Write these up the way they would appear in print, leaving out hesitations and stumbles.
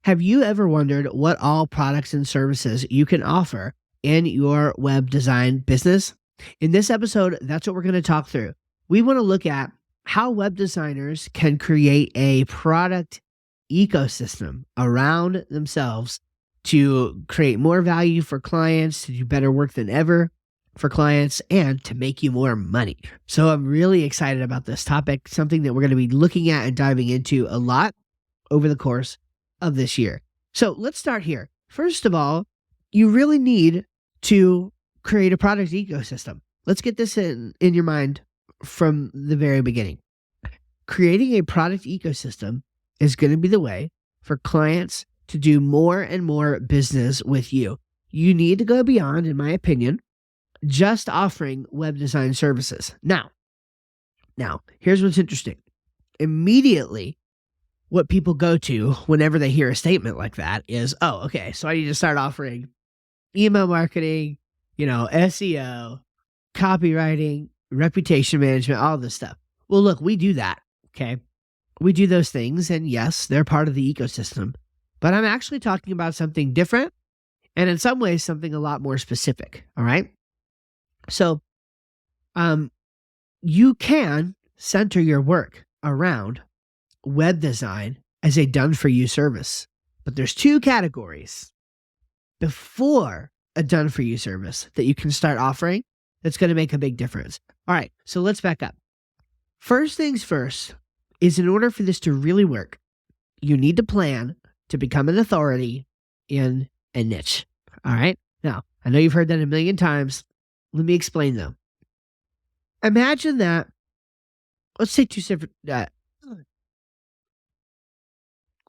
Have you ever wondered what all products and services you can offer in your web design business? In this episode, that's what we're going to talk through. We want to look at how web designers can create a product ecosystem around themselves to create more value for clients, to do better work than ever for clients, and to make you more money. So I'm really excited about this topic, something that we're going to be looking at and diving into a lot over the course of this year. So let's start here. First of all, you really need to create a product ecosystem. Let's get this in your mind from the very beginning. Creating a product ecosystem is going to be the way for clients to do more and more business with you. You need to go beyond, in my opinion, just offering web design services. Now, here's what's interesting. Immediately, what people go to whenever they hear a statement like that is, oh, okay, so I need to start offering email marketing, SEO, copywriting, reputation management, all this stuff. Well, look, we do that, okay? We do those things, and yes, they're part of the ecosystem. But I'm actually talking about something different, and in some ways, something a lot more specific, all right? So, you can center your work around web design as a done-for-you service. But there's two categories before a done-for-you service that you can start offering that's going to make a big difference. All right, so let's back up. First things first is, in order for this to really work, you need to plan to become an authority in a niche. All right? Now, I know you've heard that a million times. Let me explain though. Imagine that, let's say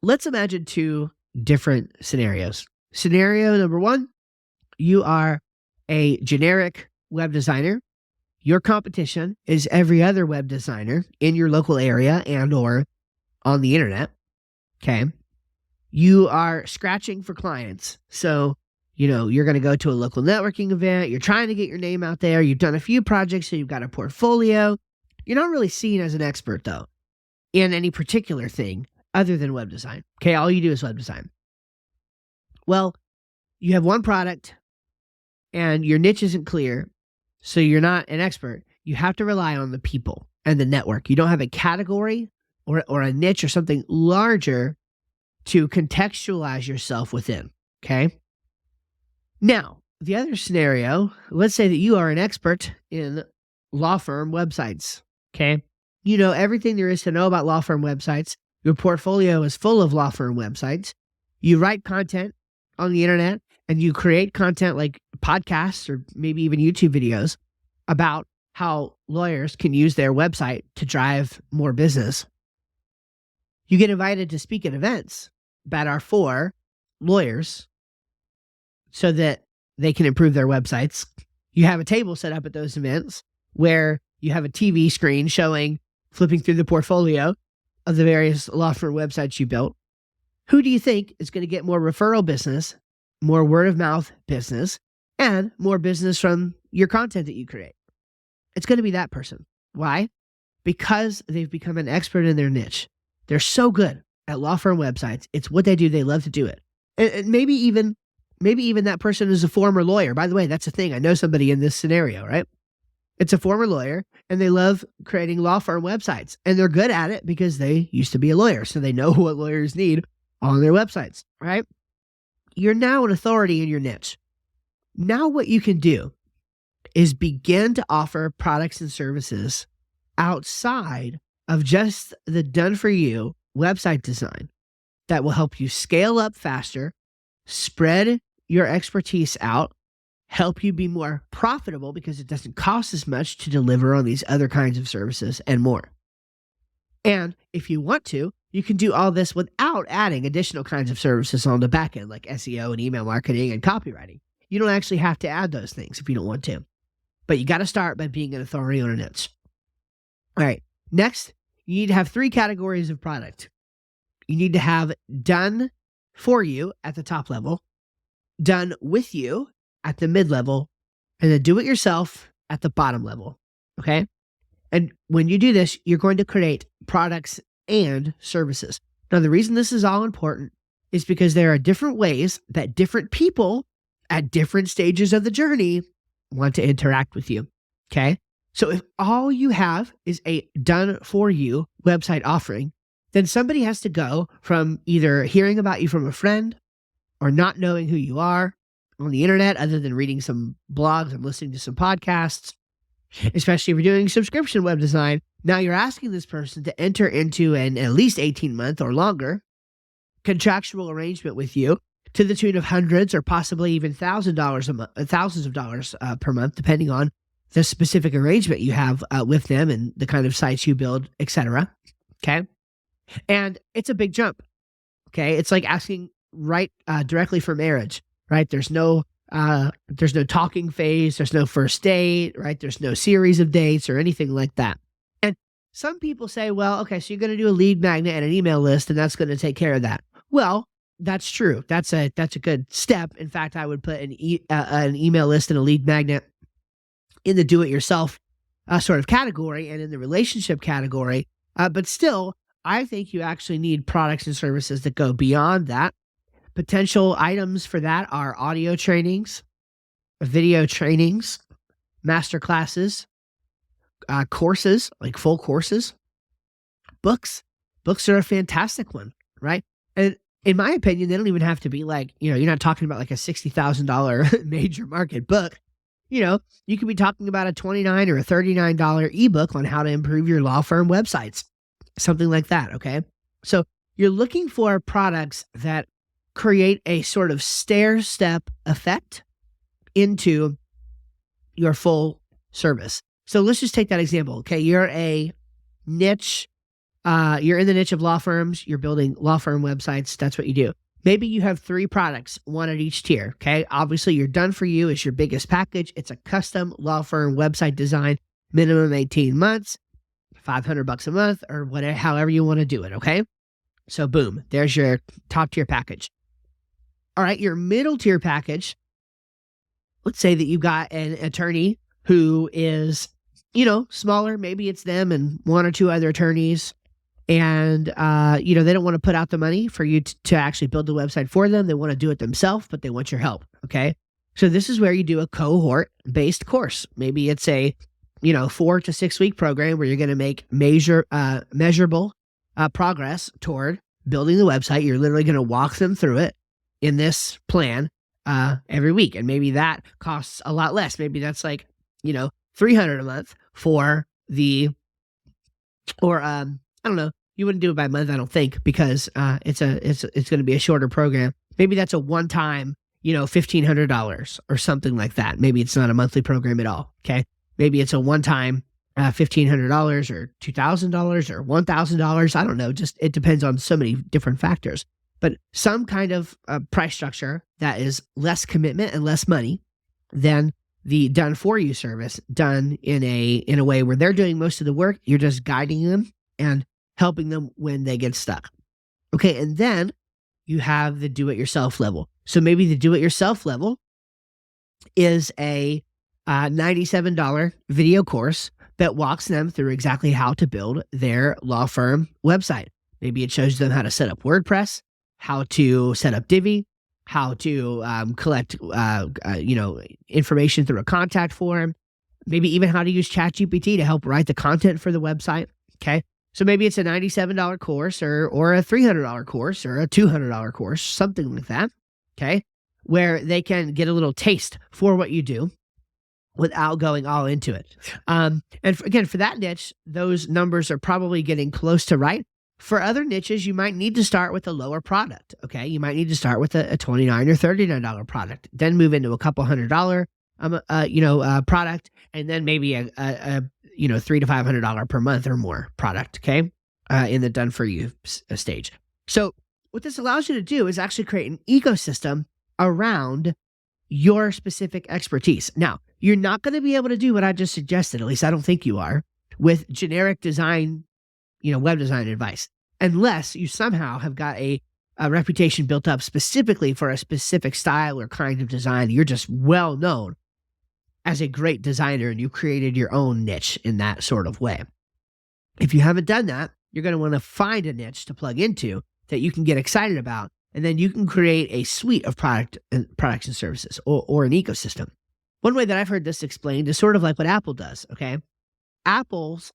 let's imagine two different scenarios. Scenario number one, you are a generic web designer. Your competition is every other web designer in your local area and or on the internet. Okay. You are scratching for clients. So, you're going to go to a local networking event. You're trying to get your name out there. You've done a few projects, so you've got a portfolio. You're not really seen as an expert, though, in any particular thing other than web design. Okay, all you do is web design. Well, you have one product, and your niche isn't clear, so you're not an expert. You have to rely on the people and the network. You don't have a category or a niche or something larger to contextualize yourself within, okay? Now, the other scenario, let's say that you are an expert in law firm websites, okay? You know everything there is to know about law firm websites. Your portfolio is full of law firm websites. You write content on the internet, and you create content like podcasts or maybe even YouTube videos about how lawyers can use their website to drive more business. You get invited to speak at events that are for lawyers so that they can improve their websites. You have a table set up at those events where you have a TV screen flipping through the portfolio of the various law firm websites you built. Who do you think is going to get more referral business, more word of mouth business, and more business from your content that you create? It's going to be that person. Why? Because they've become an expert in their niche. They're so good at law firm websites. It's what they do. They love to do it. And maybe even that person is a former lawyer. By the way, that's the thing. I know somebody in this scenario, right? It's a former lawyer, and they love creating law firm websites. And they're good at it because they used to be a lawyer, so they know what lawyers need on their websites, right? You're now an authority in your niche. Now what you can do is begin to offer products and services outside of just the done-for-you website design that will help you scale up faster, spread your expertise out, help you be more profitable because it doesn't cost as much to deliver on these other kinds of services and more. And if you want to, you can do all this without adding additional kinds of services on the back end, like SEO and email marketing and copywriting. You don't actually have to add those things if you don't want to. But you got to start by being an authority on a niche. All right. Next, you need to have 3 categories of product. You need to have done for you at the top level, done with you at the mid level, and then do it yourself at the bottom level. Okay. And when you do this, you're going to create products and services. Now, the reason this is all important is because there are different ways that different people at different stages of the journey want to interact with you. Okay. So if all you have is a done for you website offering, then somebody has to go from either hearing about you from a friend or not knowing who you are on the internet other than reading some blogs and listening to some podcasts, especially if you're doing subscription web design. Now you're asking this person to enter into an at least 18-month or longer contractual arrangement with you to the tune of hundreds or possibly even $1,000 a month, thousands of dollars per month, depending on the specific arrangement you have with them and the kind of sites you build, etc. Okay. And it's a big jump. Okay. It's like asking directly for marriage, right? There's no talking phase. There's no first date, right? There's no series of dates or anything like that. And some people say, well, okay, so you're going to do a lead magnet and an email list, and that's going to take care of that. Well, that's true. That's a good step. In fact, I would put an email list and a lead magnet in the do-it-yourself sort of category and in the relationship category. But still, I think you actually need products and services that go beyond that. Potential items for that are audio trainings, video trainings, master classes, courses, like full courses, books. Books are a fantastic one, right? And in my opinion, they don't even have to be like, you're not talking about like a $60,000 major market book. You could be talking about a $29 or a $39 ebook on how to improve your law firm websites, something like that. Okay. So you're looking for products that create a sort of stair-step effect into your full service. So let's just take that example. Okay. You're a niche. You're in the niche of law firms. You're building law firm websites. That's what you do. Maybe you have 3 products, one at each tier. Okay. Obviously, your done for you is your biggest package. It's a custom law firm website design, minimum 18 months, $500 a month, or whatever, however you want to do it. Okay. So boom, there's your top tier package. All right. Your middle tier package. Let's say that you've got an attorney who is, smaller. Maybe it's them and 1 or 2 other attorneys. And, they don't want to put out the money for you to actually build the website for them. They want to do it themselves, but they want your help. Okay. So this is where you do a cohort-based course. Maybe it's a, 4 to 6 week program where you're going to make measurable progress toward building the website. You're literally going to walk them through it in this plan every week. And maybe that costs a lot less. Maybe that's like, $300 a month for the, or, I don't know. You wouldn't do it by month, I don't think, because it's going to be a shorter program. Maybe that's a one-time, $1,500 or something like that. Maybe it's not a monthly program at all. Okay, maybe it's a one-time $1,500 or $2,000 or $1,000. I don't know. Just it depends on so many different factors. But some kind of price structure that is less commitment and less money than the done for you service, done in a way where they're doing most of the work. You're just guiding them and helping them when they get stuck. Okay, and then you have the do-it-yourself level. So maybe the do-it-yourself level is a $97 video course that walks them through exactly how to build their law firm website. Maybe it shows them how to set up WordPress, how to set up Divi, how to collect information through a contact form, maybe even how to use ChatGPT to help write the content for the website. Okay. So maybe it's a $97 course or a $300 course or a $200 course, something like that, okay, where they can get a little taste for what you do without going all into it. And again, for that niche, those numbers are probably getting close to right. For other niches, you might need to start with a lower product, okay? You might need to start with a $29 or $39 product, then move into a couple $100 product, and then maybe a $300 to $500 per month or more product, okay, in the done for you stage. So what this allows you to do is actually create an ecosystem around your specific expertise. Now, you're not going to be able to do what I just suggested, at least I don't think you are, with generic design, web design advice, unless you somehow have got a reputation built up specifically for a specific style or kind of design. You're just well known as a great designer and you created your own niche in that sort of way. If you haven't done that, you're going to want to find a niche to plug into that you can get excited about And then you can create a suite of products and services or an ecosystem. One way that I've heard this explained is sort of like what Apple does, okay? Apple's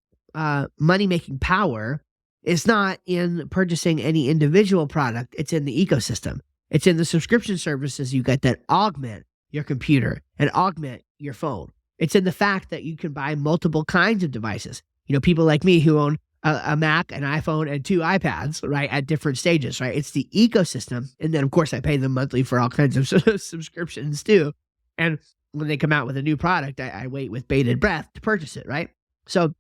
money-making power is not in purchasing any individual product. It's in the ecosystem. It's in the subscription services you get that augment your computer and augment your phone. It's in the fact that you can buy multiple kinds of devices. People like me who own a Mac, an iPhone, and 2 iPads, right, at different stages, right? It's the ecosystem. And then, of course, I pay them monthly for all kinds of subscriptions too. And when they come out with a new product, I wait with bated breath to purchase it, right? So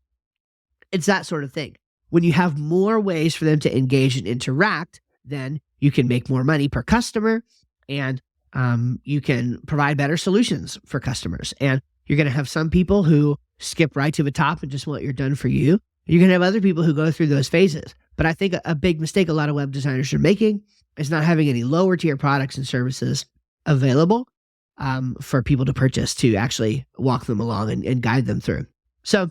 it's that sort of thing. When you have more ways for them to engage and interact, then you can make more money per customer, and you can provide better solutions for customers. And you're going to have some people who skip right to the top and just want your done for you. You're going to have other people who go through those phases. But I think a big mistake a lot of web designers are making is not having any lower tier products and services available for people to purchase to actually walk them along and guide them through. So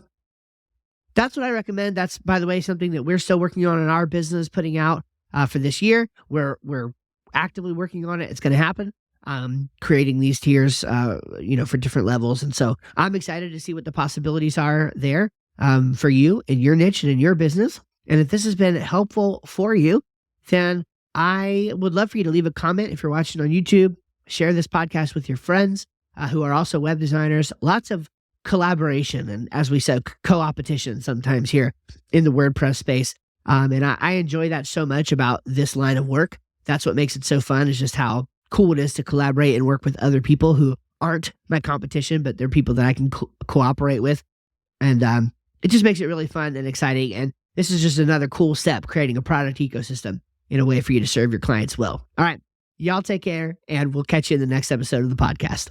that's what I recommend. That's, by the way, something that we're still working on in our business, putting out for this year. We're actively working on it. It's going to happen. Creating these tiers, for different levels. And so I'm excited to see what the possibilities are there for you in your niche and in your business. And if this has been helpful for you, then I would love for you to leave a comment if you're watching on YouTube. Share this podcast with your friends who are also web designers. Lots of collaboration and, as we said, co-opetition sometimes here in the WordPress space. And I enjoy that so much about this line of work. That's what makes it so fun, is just how cool it is to collaborate and work with other people who aren't my competition, but they're people that I can cooperate with. And it just makes it really fun and exciting. And this is just another cool step, creating a product ecosystem in a way for you to serve your clients well. All right. Y'all take care, and we'll catch you in the next episode of the podcast.